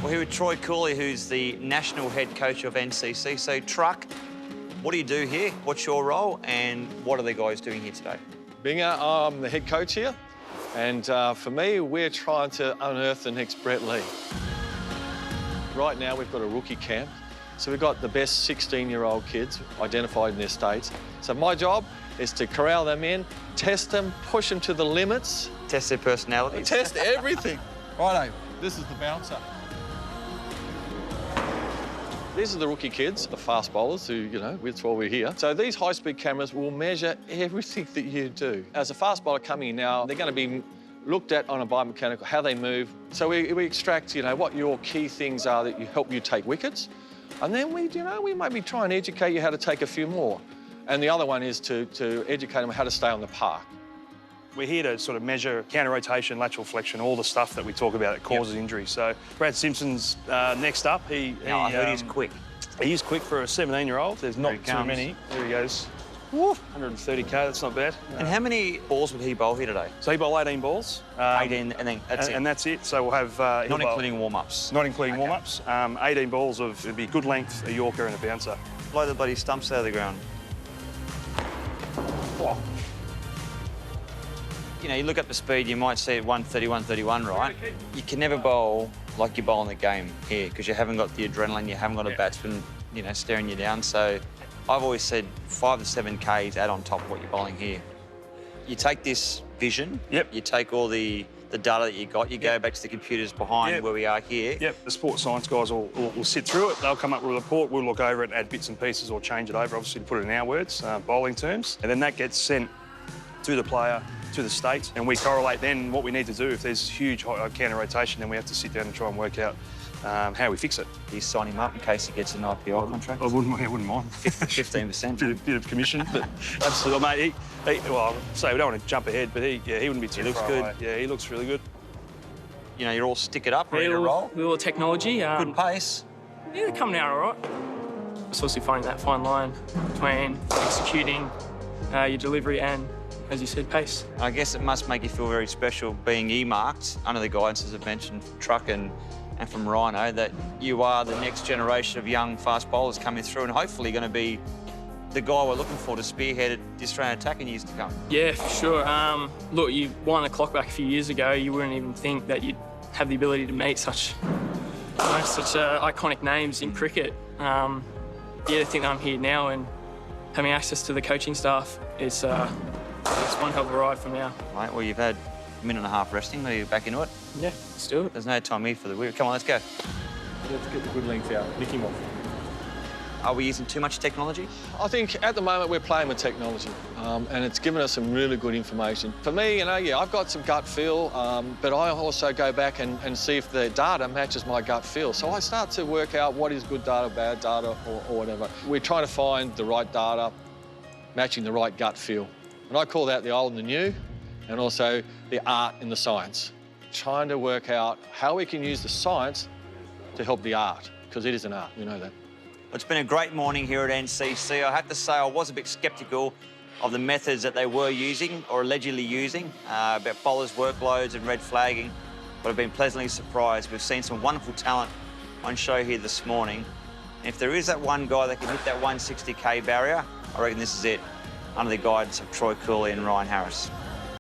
We're here with Troy Cooley, who's the national head coach of NCC. So, Truck, what do you do here? What's your role, and what are the guys doing here today? Binger, I'm the head coach here, and for me, we're trying to unearth the next Brett Lee. Right now, we've got a rookie camp, so we've got the best 16-year-old kids identified in their states. So my job is to corral them in, test them, push them to the limits. Test their personalities. Test everything. Righto, this is the bouncer. These are the rookie kids, the fast bowlers who, that's why we're here. So these high-speed cameras will measure everything that you do. As a fast bowler coming in now, they're going to be looked at on a biomechanical, how they move. So we extract, what your key things are that help you take wickets. And then we maybe try and educate you how to take a few more. And the other one is to educate them how to stay on the park. We're here to sort of measure counter rotation, lateral flexion, all the stuff that we talk about that causes injury. So Brad Simpson's next up. I heard he's quick. He is quick for a 17-year-old. There's not too many. There he goes. Woo, 130K, that's not bad. And how many balls would he bowl here today? So he bowled 18 balls. 18, and then that's it? And that's it. So we'll have... not including warm-ups? Not including warm-ups. 18 balls of, it'd be good length, a Yorker and a bouncer. Blow the bloody stumps out of the ground. Oh. You look up the speed, you might see it 130, 131, right? You can never bowl like you bowl in the game here because you haven't got the adrenaline, you haven't got a batsman, staring you down. So I've always said 5 to 7 Ks add on top of what you're bowling here. You take this vision, you take all the data that you got, you go back to the computers behind where we are here. Yep, the sports science guys will sit through it. They'll come up with a report, we'll look over it, add bits and pieces or change it over, obviously to put it in our words, bowling terms. And then that gets sent to the player, to the states, and we correlate then what we need to do. If there's huge counter rotation, then we have to sit down and try and work out how we fix it. You sign him up in case he gets an IPL contract? I wouldn't mind. 15%. bit of commission, but absolutely, mate. Well, say we don't want to jump ahead, but he wouldn't be too looks far good. away. Yeah, he looks really good. You're all stick it up, ready to roll. With all the technology. Good pace. Yeah, they're coming out all right. It's also finding that fine line between executing your delivery and, as you said, pace. I guess it must make you feel very special being earmarked under the guidance, as I've mentioned, from Truck and from Rhino, that you are the next generation of young fast bowlers coming through and hopefully going to be the guy we're looking for to spearhead the Australian attack in years to come. Yeah, for sure. Look, you wind the clock back a few years ago, you wouldn't even think that you'd have the ability to meet such iconic names in cricket. To think that I'm here now and having access to the coaching staff is it's one hell of a ride from now. Right, well, you've had a minute and a half resting. Are you back into it? Yeah, let's do it. There's no time here for the weird. Come on, let's go. Let's get the good length out. Nick him off. Are we using too much technology? I think at the moment we're playing with technology, and it's given us some really good information. For me, I've got some gut feel, but I also go back and see if the data matches my gut feel. So I start to work out what is good data, bad data, or whatever. We're trying to find the right data, matching the right gut feel. And I call that the old and the new, and also the art and the science. Trying to work out how we can use the science to help the art, because it is an art, we know that. It's been a great morning here at NCC. I have to say I was a bit sceptical of the methods that they were using or allegedly using about bowlers' workloads and red flagging, but I've been pleasantly surprised. We've seen some wonderful talent on show here this morning. And if there is that one guy that can hit that 160K barrier, I reckon this is it, under the guidance of Troy Cooley and Ryan Harris.